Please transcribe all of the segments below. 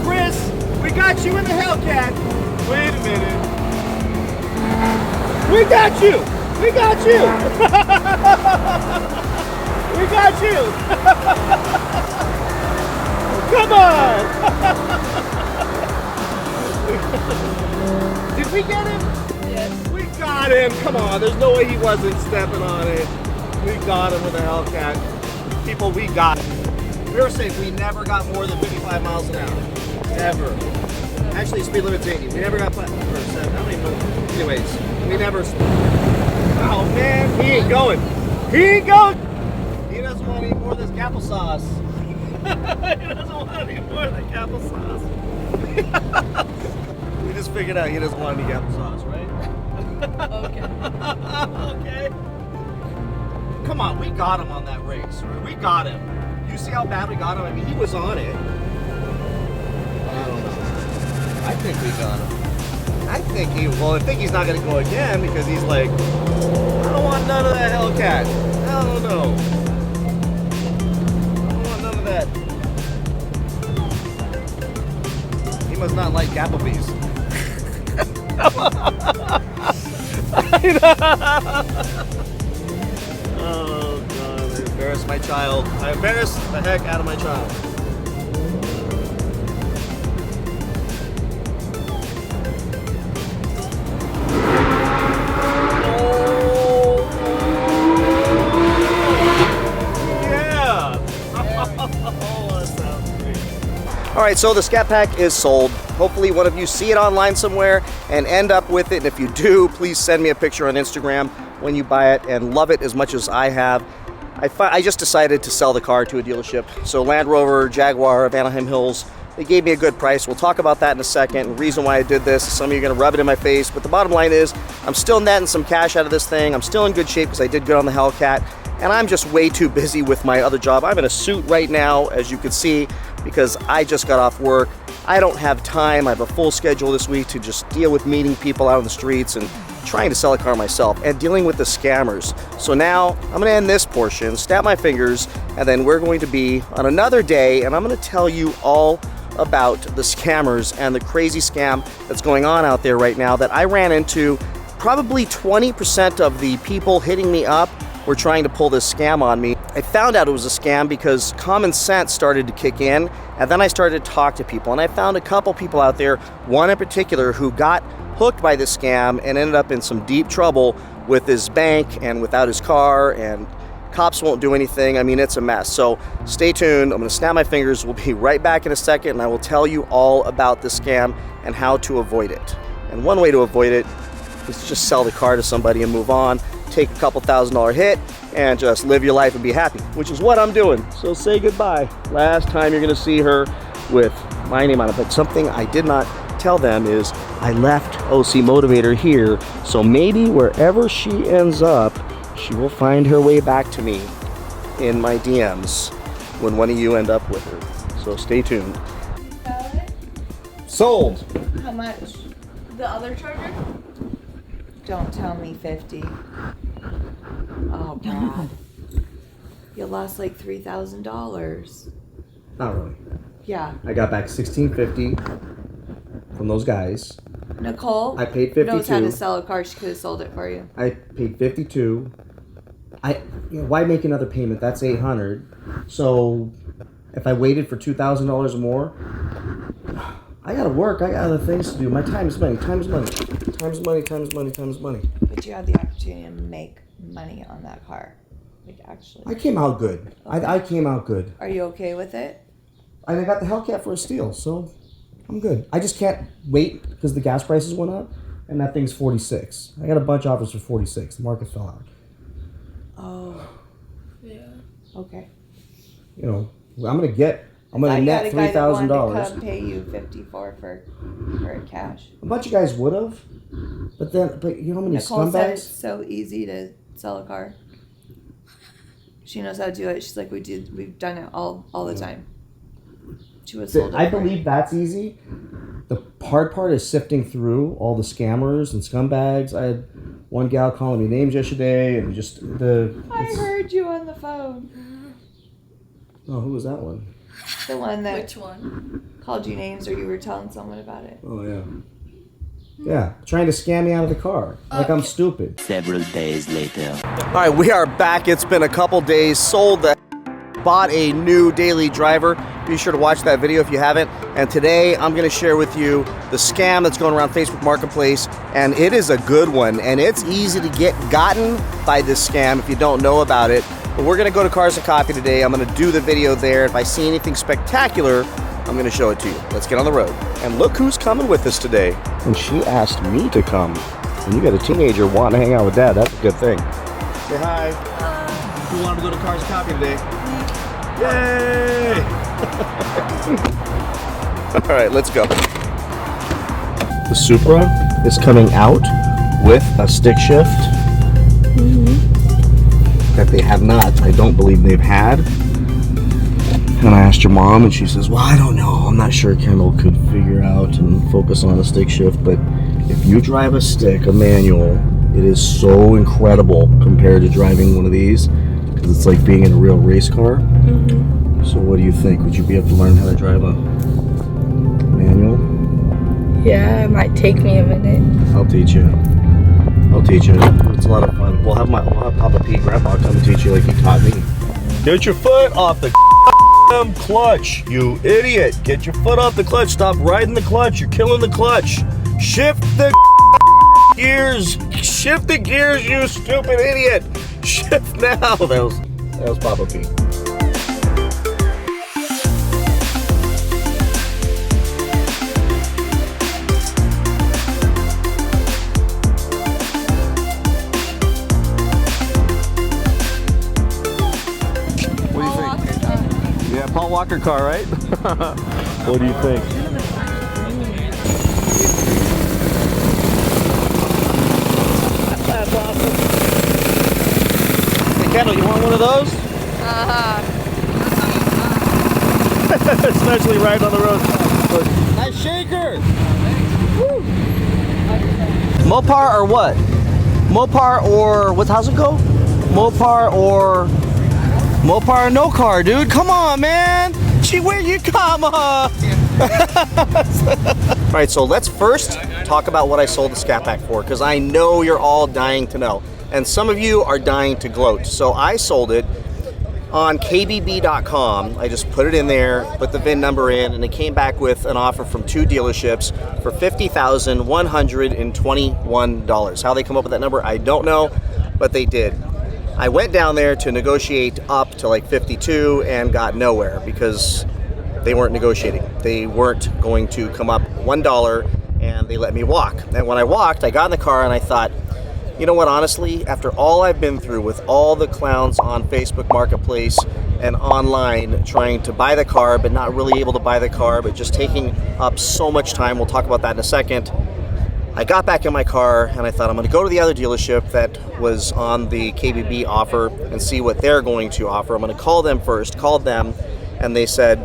Chris, we got you in the hellcat. Wait a minute. We got you. We got you. We got you. Come on. Did we get him? Yes. We got him. Come on. There's no way he wasn't stepping on it. We got him with a hellcat. People, we got him. We were safe. We never got more than 55 miles an hour. Ever. Actually, speed limit's 80. We never got put. I don't even know. Anyways, we never. Oh man, he ain't going. He ain't going. He doesn't want any more of this applesauce. He doesn't want any more of the applesauce. We just figured out he doesn't want any applesauce, right? Okay. Okay. Come on, we got him on that race. We got him. You see how bad we got him? I mean, he was on it. I don't know. I think we got him. I think he's not going to go again because he's like, I don't want none of that hellcat. I don't know. I don't want none of that. He must not like Applebee's. Oh God, I embarrassed my child. I embarrassed the heck out of my child. All right, so the Scat Pack is sold. Hopefully one of you see it online somewhere and end up with it. And if you do, please send me a picture on Instagram when you buy it and love it as much as I have. I just decided to sell the car to a dealership. So Land Rover, Jaguar of Anaheim Hills, they gave me a good price. We'll talk about that in a second. The reason why I did this, some of you are gonna rub it in my face, but the bottom line is I'm still netting some cash out of this thing. I'm still in good shape because I did good on the Hellcat. And I'm just way too busy with my other job. I'm in a suit right now, as you can see, because I just got off work. I don't have time. I have a full schedule this week to just deal with meeting people out on the streets and trying to sell a car myself and dealing with the scammers. So now I'm gonna end this portion, snap my fingers, and then we're going to be on another day and I'm gonna tell you all about the scammers and the crazy scam that's going on out there right now that I ran into. Probably 20% of the people hitting me up were trying to pull this scam on me. I found out it was a scam because common sense started to kick in, and then I started to talk to people, and I found a couple people out there, one in particular, who got hooked by this scam and ended up in some deep trouble with his bank and without his car, and cops won't do anything. I mean, it's a mess. So stay tuned. I'm gonna snap my fingers. We'll be right back in a second, and I will tell you all about the scam and how to avoid it. And one way to avoid it is to just sell the car to somebody and move on, take a couple $1,000 hit, and just live your life and be happy, which is what I'm doing. So say goodbye. Last time you're gonna see her with my name on it, but something I did not tell them is I left OC Motivator here, so maybe wherever she ends up, she will find her way back to me in my DMs when one of you end up with her. So stay tuned. Sold. How much? The other charger? Don't tell me 50. Oh God. You lost like $3,000. Not really. Yeah. I got back $1,650 from those guys. Nicole I paid $52. knows how to sell a car. She could have sold it for you. I paid $52. Why make another payment? That's $800. So if I waited for $2,000 more, I gotta work. I got other things to do. My time is money. Time is money. Time is money. Time is money. Time is money. But you had the opportunity to make money on that car. Like actually. I came out good. Okay. I came out good. Are you okay with it? I got the Hellcat for a steal, so I'm good. I just can't wait because the gas prices went up, and that thing's 46. I got a bunch of offers for 46. The market fell out. Oh. Yeah. Okay. You know, I'm gonna net $3,000. I come pay you $54 for it cash. A bunch of guys would have, but you know how many Nicole said it's scumbags? so easy to sell a car. She knows how to do it. She's like, we've done it all the time. She was sold it. I believe that's easy. The hard part is sifting through all the scammers and scumbags. I had one gal calling me names yesterday, and I heard you on the phone. Oh, who was that one? The one that Which one? called you names, or you were telling someone about it. Oh, yeah. Yeah, trying to scam me out of the car. Like I'm stupid. Several days later. All right, we are back. It's been a couple days. Sold the bought a new daily driver. Be sure to watch that video if you haven't. And today I'm going to share with you the scam that's going around Facebook Marketplace, and it is a good one. And it's easy to get gotten by this scam if you don't know about it. But we're going to go to Cars and Coffee today. I'm going to do the video there. If I see anything spectacular, I'm going to show it to you. Let's get on the road. And look who's coming with us today. And she asked me to come. When you got a teenager wanting to hang out with dad, that's a good thing. Say hi. Who wanted to go to Cars and Coffee today? Yay! All right, let's go. The Supra is coming out with a stick shift that they have not. I don't believe they've had. And I asked your mom, and she says, well, I don't know. I'm not sure Kendall could figure out and focus on a stick shift, but if you drive a stick, a manual, it is so incredible compared to driving one of these, because it's like being in a real race car. So what do you think? Would you be able to learn how to drive a manual? Yeah, it might take me a minute. I'll teach you. I'll teach you. It's a lot of fun. We'll have Papa P, Grandpa come and teach you like he taught me. Get your foot off the clutch, you idiot. Get your foot off the clutch. Stop riding the clutch. You're killing the clutch. Shift the gears. Shift the gears, you stupid idiot. Shift now. That was Papa P. Yeah, Paul Walker car, right? What do you think? That's awesome. Hey, Kendall, you want one of those? Especially riding on the road. Nice shaker! Woo. Mopar or what? Mopar or, how's it go? Mopar or no car, dude. Come on, man. Gee, where you come on? All right, so let's first talk about what I sold the Scat Pack for, because I know you're all dying to know. And some of you are dying to gloat. So I sold it on kbb.com. I just put it in there, put the VIN number in, and it came back with an offer from two dealerships for $50,121. How they come up with that number, I don't know, but they did. I went down there to negotiate up to like 52 and got nowhere because they weren't negotiating. They weren't going to come up $1, and they let me walk. And when I walked, I got in the car and I thought, you know what, honestly, after all I've been through with all the clowns on Facebook Marketplace and online trying to buy the car but not really able to buy the car, but just taking up so much time, we'll talk about that in a second, I got back in my car and I thought I'm going to go to the other dealership that was on the KBB offer and see what they're going to offer. I'm going to call them first. Called them, and they said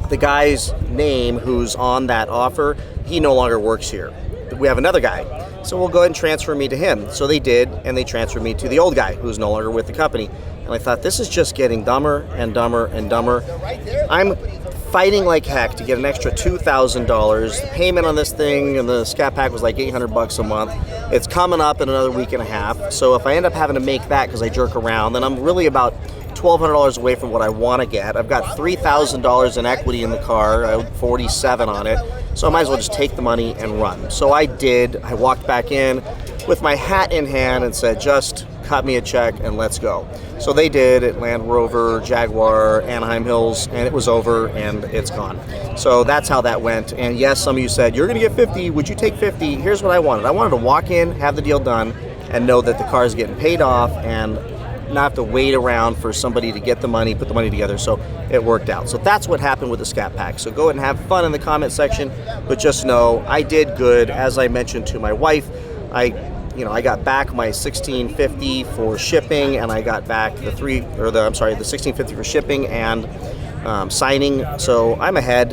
the guy's name who's on that offer, he no longer works here. We have another guy, so we'll go ahead and transfer me to him. So they did, and they transferred me to the old guy who's no longer with the company. And I thought, this is just getting dumber and dumber and dumber. I'm fighting like heck to get an extra $2,000. The payment on this thing and the Scat Pack was like $800 a month. It's coming up in another week and a half. So if I end up having to make that because I jerk around, then I'm really about $1,200 away from what I want to get. I've got $3,000 in equity in the car. I owed $47 on it. So I might as well just take the money and run. So I did. I walked back in with my hat in hand and said, just cut me a check and let's go. So they did at Land Rover, Jaguar, Anaheim Hills, and it was over and it's gone. So that's how that went. And yes, some of you said, you're gonna get 50, would you take 50? Here's what I wanted. I wanted to walk in, have the deal done, and know that the car is getting paid off and not have to wait around for somebody to get the money, put the money together. So it worked out. So that's what happened with the Scat Pack. So go ahead and have fun in the comment section, but just know I did good. As I mentioned to my wife, I got back my $1,650 for shipping, and I got back the $1,650 for shipping and signing. So I'm ahead,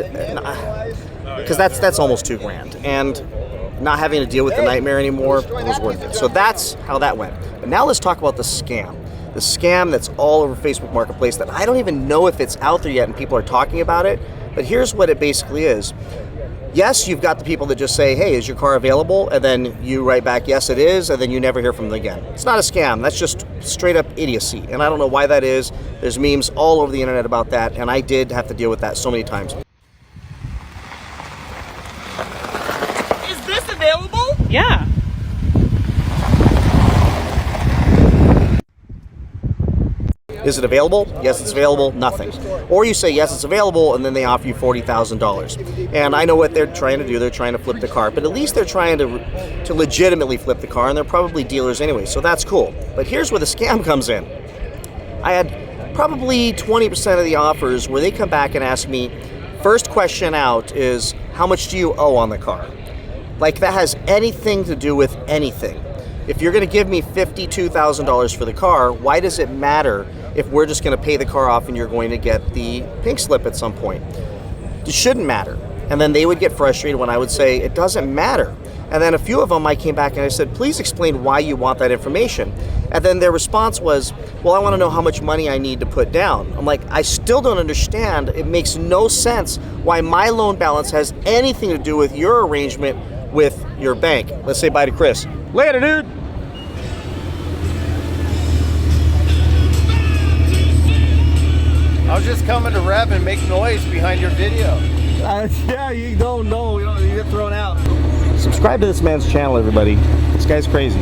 because that's almost $2,000, and not having to deal with the nightmare anymore was worth it. So that's how that went. But now let's talk about the scam. The the scam that's all over Facebook Marketplace that I don't even know if it's out there yet and people are talking about it. But here's what it basically is. Yes, you've got the people that just say, hey, is your car available? And then you write back, yes, it is, and then you never hear from them again. It's not a scam. That's just straight up idiocy. And I don't know why that is. There's memes all over the internet about that, and I did have to deal with that so many times. Is this available? Yeah. Is it available? Yes, it's available. Nothing. Or you say, yes, it's available, and then they offer you $40,000. And I know what they're trying to do. They're trying to flip the car. But at least they're trying to legitimately flip the car, and they're probably dealers anyway, so that's cool. But here's where the scam comes in. I had probably 20% of the offers where they come back and ask me, first question out is, how much do you owe on the car? Like that has anything to do with anything. If you're going to give me $52,000 for the car, why does it matter if we're just going to pay the car off and you're going to get the pink slip at some point? It shouldn't matter. And then they would get frustrated when I would say, it doesn't matter. And then a few of them, I came back and I said, please explain why you want that information. And then their response was, well, I want to know how much money I need to put down. I'm like, I still don't understand. It makes no sense why my loan balance has anything to do with your arrangement with your bank. Let's say bye to Chris. Later, dude. I was just coming to rev and make noise behind your video. Yeah, you don't know. You get thrown out. Subscribe to this man's channel, everybody. This guy's crazy.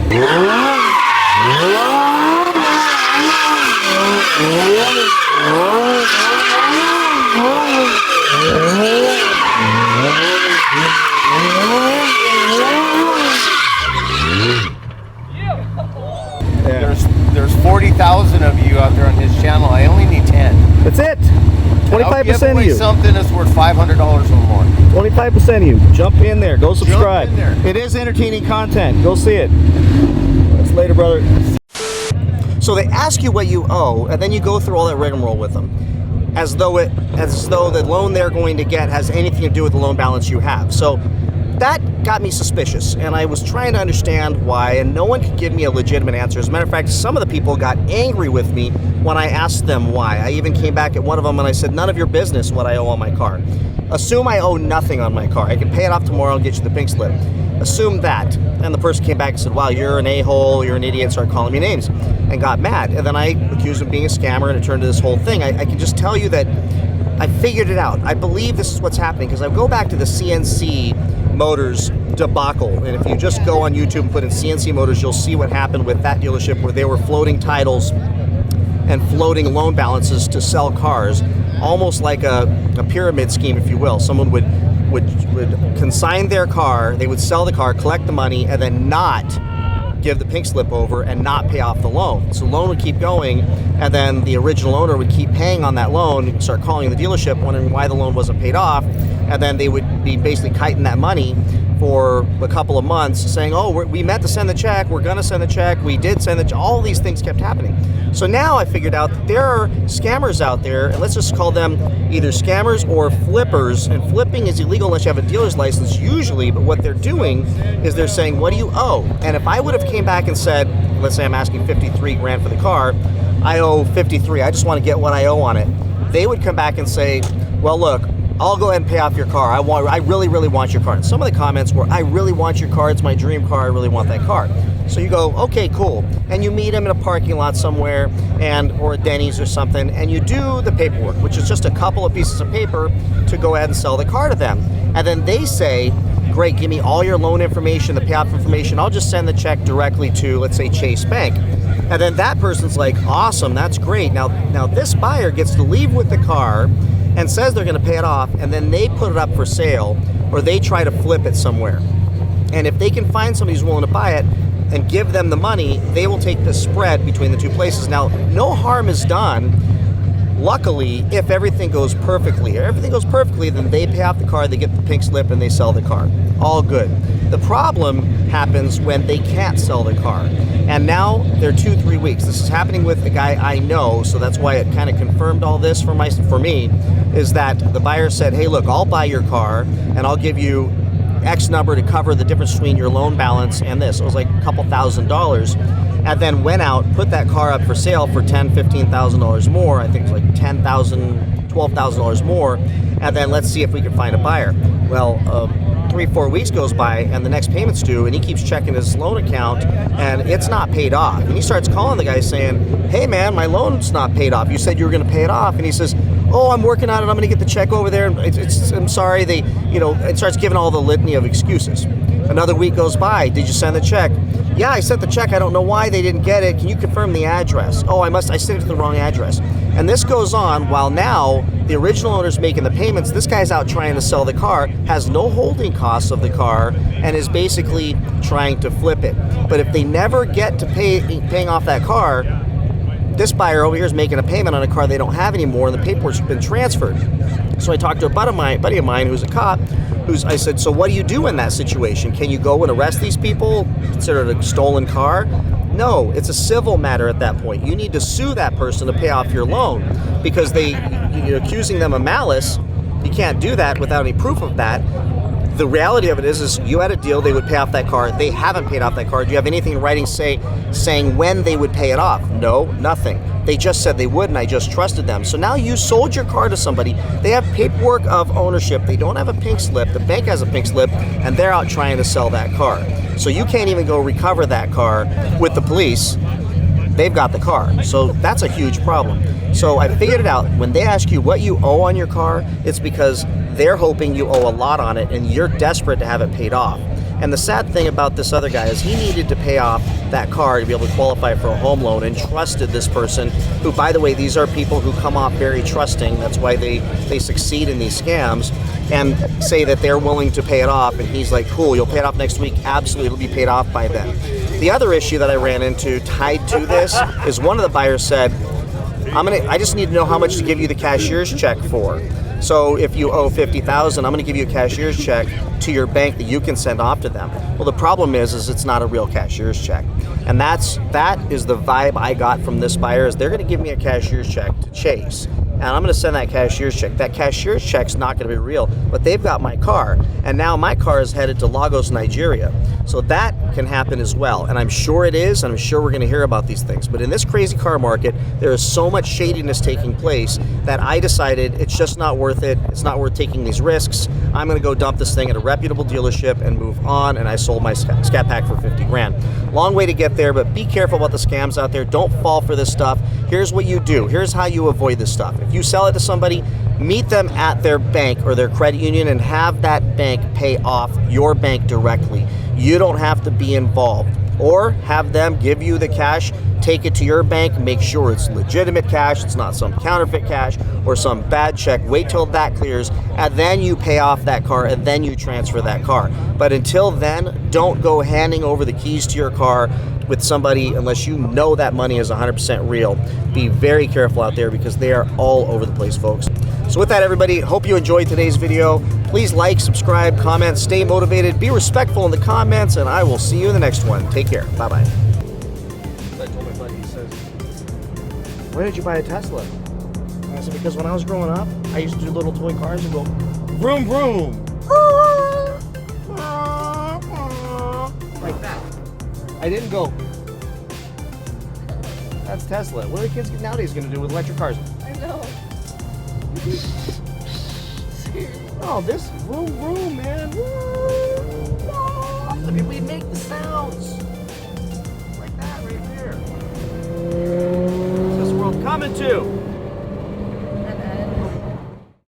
There's 40,000 of you out there on his channel. I only need 10. That's it. 25% of you. Something that's worth $500 or more. 25% of you. Jump in there. Go subscribe. Jump in there. It is entertaining content. Go see it. That's later, brother. So they ask you what you owe, and then you go through all that rigmarole with them, as though the loan they're going to get has anything to do with the loan balance you have. So that got me suspicious, and I was trying to understand why, and no one could give me a legitimate answer. As a matter of fact, some of the people got angry with me when I asked them why. I even came back at one of them and I said, none of your business what I owe on my car. Assume I owe nothing on my car. I can pay it off tomorrow and get you the pink slip. Assume that. And the person came back and said, wow, you're an a-hole, you're an idiot, started calling me names, and got mad. And then I accused him of being a scammer, and it turned to this whole thing. I can just tell you that I figured it out. I believe this is what's happening, because I go back to the CNC Motors debacle, and if you just go on YouTube and put in CNC Motors, you'll see what happened with that dealership, where they were floating titles and floating loan balances to sell cars, almost like a pyramid scheme, if you will. Someone would consign their car, they would sell the car, collect the money, and then not give the pink slip over and not pay off the loan. So the loan would keep going, and then the original owner would keep paying on that loan, start calling the dealership, wondering why the loan wasn't paid off, and then they would be basically kiting that money for a couple of months, saying, oh, we meant to send the check, we're going to send the check, we did send the check. All these things kept happening. So now I figured out that there are scammers out there, and let's just call them either scammers or flippers. And flipping is illegal unless you have a dealer's license usually, but what they're doing is they're saying, what do you owe? And if I would have came back and said, let's say I'm asking 53 grand for the car, I owe 53, I just want to get what I owe on it. They would come back and say, well, look, I'll go ahead and pay off your car. I really, really want your car. And some of the comments were, I really want your car. It's my dream car. I really want that car. So you go, okay, cool. And you meet them in a parking lot somewhere, or a Denny's or something, and you do the paperwork, which is just a couple of pieces of paper to go ahead and sell the car to them. And then they say, great, give me all your loan information, the payoff information. I'll just send the check directly to, let's say, Chase Bank. And then that person's like, awesome, that's great. Now this buyer gets to leave with the car and says they're going to pay it off, and then they put it up for sale, or they try to flip it somewhere. And if they can find somebody who's willing to buy it and give them the money, they will take the spread between the two places. Now, no harm is done, luckily, if everything goes perfectly. If everything goes perfectly, then they pay off the car, they get the pink slip, and they sell the car. All good. The problem happens when they can't sell the car. And now they're 2-3 weeks. This is happening with a guy I know, so that's why it kind of confirmed all this for me, is that the buyer said, hey, look, I'll buy your car, and I'll give you X number to cover the difference between your loan balance and this. It was like a couple $1,000. and then went out, put that car up for sale for $10,000, $15,000 more. I think it was like $10,000, $12,000 more, and then let's see if we can find a buyer. Well, 3-4 weeks goes by, and the next payment's due, and he keeps checking his loan account, and it's not paid off. And he starts calling the guy saying, "Hey man, my loan's not paid off. You said you were going to pay it off." And he says, "Oh, I'm working on it. I'm going to get the check over there. I'm sorry." It starts giving all the litany of excuses. Another week goes by. "Did you send the check?" "Yeah, I sent the check. I don't know why they didn't get it. Can you confirm the address?" "Oh, I sent it to the wrong address." And this goes on while now the original owner's making the payments. This guy's out trying to sell the car, has no holding costs of the car, and is basically trying to flip it. But if they never get to paying off that car, this buyer over here is making a payment on a car they don't have anymore, and the paperwork's been transferred. So I talked to a buddy of mine who's a cop, I said, "So what do you do in that situation? Can you go and arrest these people? Consider it a stolen car?" No, it's a civil matter at that point. You need to sue that person to pay off your loan, because you're accusing them of malice. You can't do that without any proof of that. The reality of it is you had a deal, they would pay off that car. They haven't paid off that car. Do you have anything in writing saying when they would pay it off? No, nothing. They just said they would, and I just trusted them. So now you sold your car to somebody. They have paperwork of ownership. They don't have a pink slip. The bank has a pink slip, and they're out trying to sell that car. So you can't even go recover that car with the police. They've got the car. So that's a huge problem. So I figured it out. When they ask you what you owe on your car, it's because they're hoping you owe a lot on it, and you're desperate to have it paid off. And the sad thing about this other guy is he needed to pay off that car to be able to qualify for a home loan, and trusted this person who, by the way, these are people who come off very trusting. That's why they succeed in these scams, and say that they're willing to pay it off. And he's like, "Cool, you'll pay it off next week." Absolutely, it'll be paid off by then. The other issue that I ran into tied to this is one of the buyers said, I just need to know how much to give you the cashier's check for. So if you owe $50,000, I'm going to give you a cashier's check to your bank that you can send off to them. Well, the problem is it's not a real cashier's check. And that is the vibe I got from this buyer, is they're going to give me a cashier's check to Chase, and I'm going to send that cashier's check. That cashier's check's not going to be real, but they've got my car, and now my car is headed to Lagos, Nigeria. So that can happen as well, and I'm sure it is, and I'm sure we're going to hear about these things. But in this crazy car market, there is so much shadiness taking place that I decided it's just not worth it. It's not worth taking these risks. I'm going to go dump this thing at a reputable dealership and move on, and I sold my Scat Pack for 50 grand. Long way to get there, but be careful about the scams out there. Don't fall for this stuff. Here's what you do. Here's how you avoid this stuff. If you sell it to somebody, meet them at their bank or their credit union and have that bank pay off your bank directly. You don't have to be involved. Or have them give you the cash, take it to your bank, make sure it's legitimate cash, it's not some counterfeit cash or some bad check. Wait till that clears, and then you pay off that car, and then you transfer that car. But until then, don't go handing over the keys to your car with somebody unless you know that money is 100% real. Be very careful out there, because they are all over the place, folks. So with that, everybody, hope you enjoyed today's video. Please like, subscribe, comment, stay motivated, be respectful in the comments, and I will see you in the next one. Take care. Bye-bye. I told my buddy, he says, "Why did you buy a Tesla?" And I said, "Because when I was growing up, I used to do little toy cars and go, vroom, vroom. Like that. I didn't go, that's Tesla. What are the kids nowadays going to do with electric cars?" I know. Oh, this vroom vroom, man. I mean, we make the sounds like that right there. What's this world coming to?